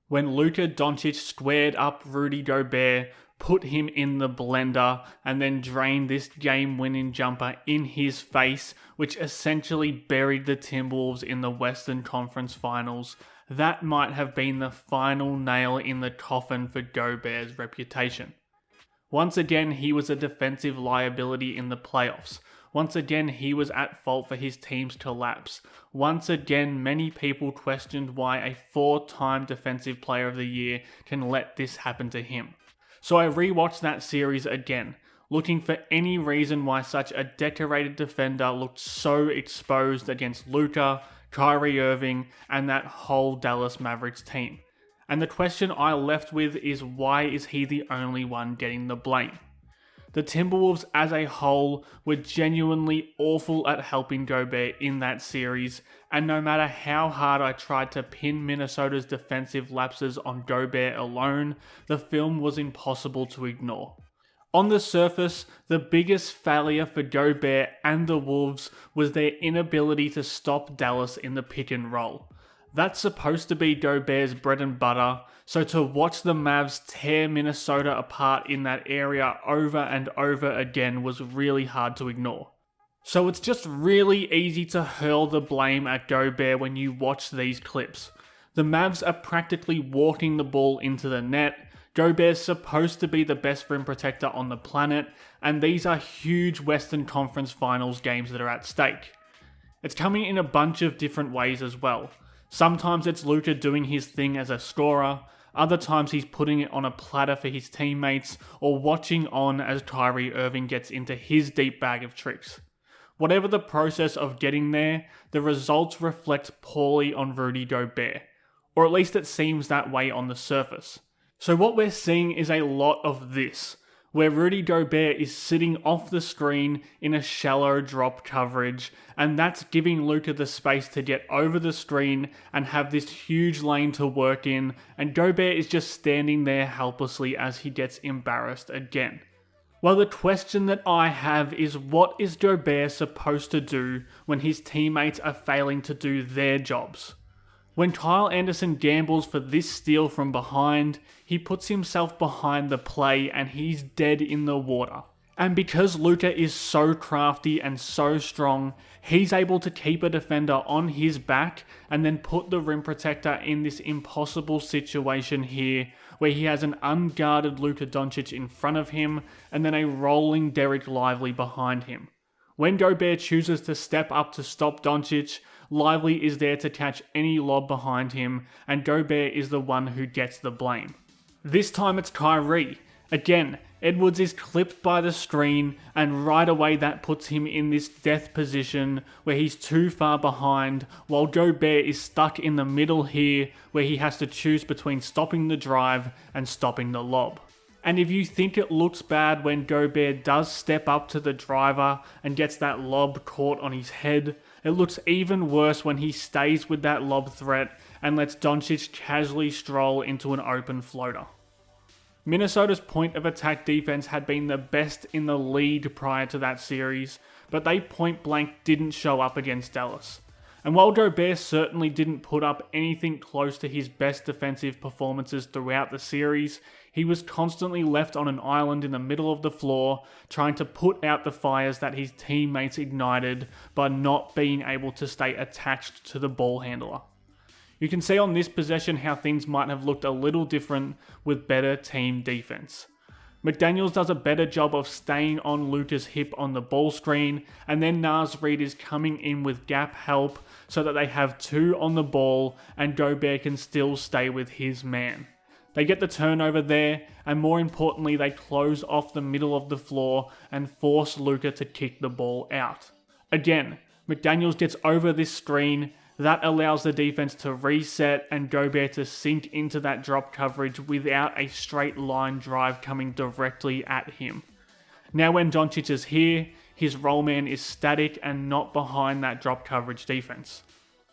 when Luka Doncic squared up Rudy Gobert, put him in the blender, and then drained this game-winning jumper in his face, which essentially buried the Timberwolves in the Western Conference Finals. That might have been the final nail in the coffin for Gobert's reputation. Once again, he was a defensive liability in the playoffs. Once again, he was at fault for his team's collapse. Once again, many people questioned why a 4-time Defensive Player of the Year can let this happen to him. So I rewatched that series again, looking for any reason why such a decorated defender looked so exposed against Luka, Kyrie Irving, and that whole Dallas Mavericks team. And the question I left with is, why is he the only one getting the blame? The Timberwolves as a whole were genuinely awful at helping Gobert in that series, and no matter how hard I tried to pin Minnesota's defensive lapses on Gobert alone, the film was impossible to ignore. On the surface, the biggest failure for Gobert and the Wolves was their inability to stop Dallas in the pick and roll. That's supposed to be Gobert's bread and butter, so to watch the Mavs tear Minnesota apart in that area over and over again was really hard to ignore. So it's just really easy to hurl the blame at Gobert when you watch these clips. The Mavs are practically walking the ball into the net. Gobert's supposed to be the best rim protector on the planet, and these are huge Western Conference Finals games that are at stake. It's coming in a bunch of different ways as well. Sometimes it's Luka doing his thing as a scorer, other times he's putting it on a platter for his teammates, or watching on as Kyrie Irving gets into his deep bag of tricks. Whatever the process of getting there, the results reflect poorly on Rudy Gobert, or at least it seems that way on the surface. So what we're seeing is a lot of this, where Rudy Gobert is sitting off the screen in a shallow drop coverage, and that's giving Luka the space to get over the screen and have this huge lane to work in, and Gobert is just standing there helplessly as he gets embarrassed again. Well, the question that I have is, what is Gobert supposed to do when his teammates are failing to do their jobs? When Kyle Anderson gambles for this steal from behind, he puts himself behind the play and he's dead in the water. And because Luka is so crafty and so strong, he's able to keep a defender on his back and then put the rim protector in this impossible situation here, where he has an unguarded Luka Doncic in front of him and then a rolling Derek Lively behind him. When Gobert chooses to step up to stop Doncic, Lively is there to catch any lob behind him, and Gobert is the one who gets the blame. This time it's Kyrie. Again, Edwards is clipped by the screen, and right away that puts him in this death position where he's too far behind, while Gobert is stuck in the middle here, where he has to choose between stopping the drive and stopping the lob. And if you think it looks bad when Gobert does step up to the driver and gets that lob caught on his head, it looks even worse when he stays with that lob threat and lets Doncic casually stroll into an open floater. Minnesota's point of attack defense had been the best in the league prior to that series, but they point blank didn't show up against Dallas. And while Gobert certainly didn't put up anything close to his best defensive performances throughout the series, he was constantly left on an island in the middle of the floor, trying to put out the fires that his teammates ignited by not being able to stay attached to the ball handler. You can see on this possession how things might have looked a little different with better team defense. McDaniels does a better job of staying on Luka's hip on the ball screen, and then Naz Reid is coming in with gap help so that they have two on the ball and Gobert can still stay with his man. They get the turnover there, and more importantly, they close off the middle of the floor and force Luka to kick the ball out. Again, McDaniels gets over this screen. That allows the defense to reset and Gobert to sink into that drop coverage without a straight line drive coming directly at him. Now when Doncic is here, his roll man is static and not behind that drop coverage defense.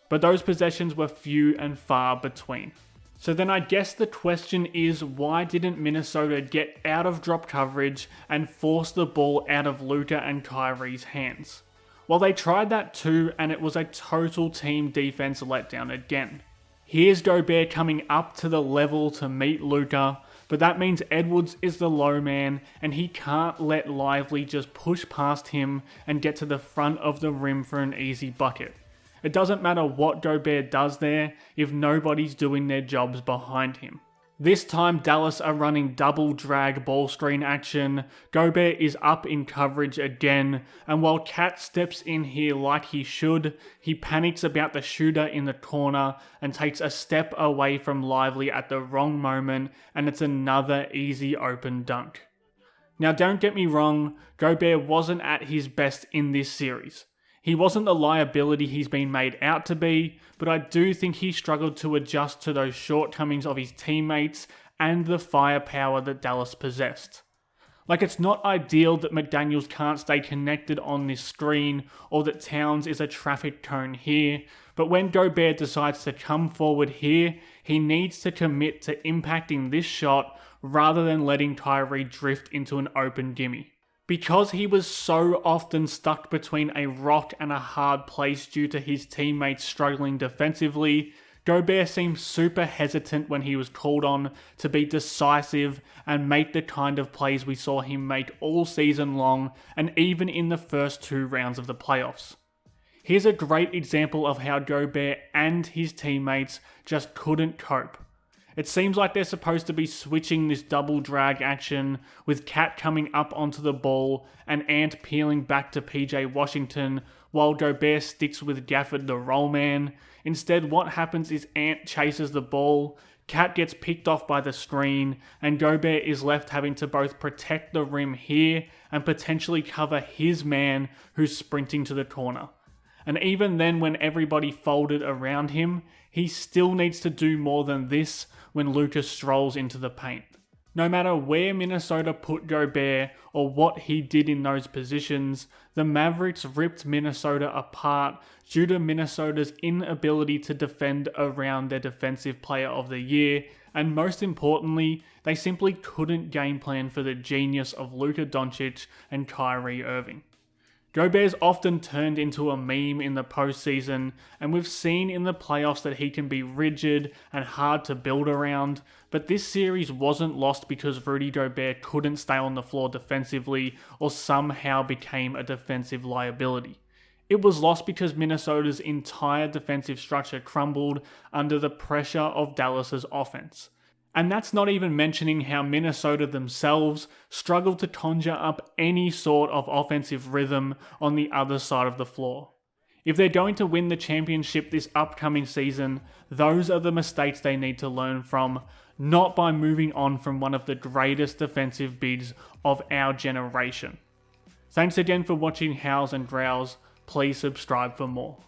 But those possessions were few and far between. So then I guess the question is, why didn't Minnesota get out of drop coverage and force the ball out of Luka and Kyrie's hands? Well, they tried that too, and it was a total team defense letdown again. Here's Gobert coming up to the level to meet Luka, but that means Edwards is the low man and he can't let Lively just push past him and get to the front of the rim for an easy bucket. It doesn't matter what Gobert does there if nobody's doing their jobs behind him. This time Dallas are running double drag ball screen action, Gobert is up in coverage again, and while Cat steps in here like he should, he panics about the shooter in the corner and takes a step away from Lively at the wrong moment, and it's another easy open dunk. Now don't get me wrong, Gobert wasn't at his best in this series. He wasn't the liability he's been made out to be, but I do think he struggled to adjust to those shortcomings of his teammates and the firepower that Dallas possessed. Like, it's not ideal that McDaniels can't stay connected on this screen or that Towns is a traffic cone here, but when Gobert decides to come forward here, he needs to commit to impacting this shot rather than letting Kyrie drift into an open gimme. Because he was so often stuck between a rock and a hard place due to his teammates struggling defensively, Gobert seemed super hesitant when he was called on to be decisive and make the kind of plays we saw him make all season long and even in the first 2 rounds of the playoffs. Here's a great example of how Gobert and his teammates just couldn't cope. It seems like they're supposed to be switching this double drag action with Cat coming up onto the ball and Ant peeling back to PJ Washington while Gobert sticks with Gafford the roll man. Instead, what happens is Ant chases the ball, Cat gets picked off by the screen, and Gobert is left having to both protect the rim here and potentially cover his man who's sprinting to the corner. And even then, when everybody folded around him, he still needs to do more than this when Lucas strolls into the paint. No matter where Minnesota put Gobert or what he did in those positions, the Mavericks ripped Minnesota apart due to Minnesota's inability to defend around their defensive player of the year, and most importantly, they simply couldn't game plan for the genius of Luka Doncic and Kyrie Irving. Gobert's often turned into a meme in the postseason, and we've seen in the playoffs that he can be rigid and hard to build around, but this series wasn't lost because Rudy Gobert couldn't stay on the floor defensively or somehow became a defensive liability. It was lost because Minnesota's entire defensive structure crumbled under the pressure of Dallas's offense. And that's not even mentioning how Minnesota themselves struggled to conjure up any sort of offensive rhythm on the other side of the floor. If they're going to win the championship this upcoming season, those are the mistakes they need to learn from, not by moving on from one of the greatest defensive bigs of our generation. Thanks again for watching Howls and Growls. Please subscribe for more.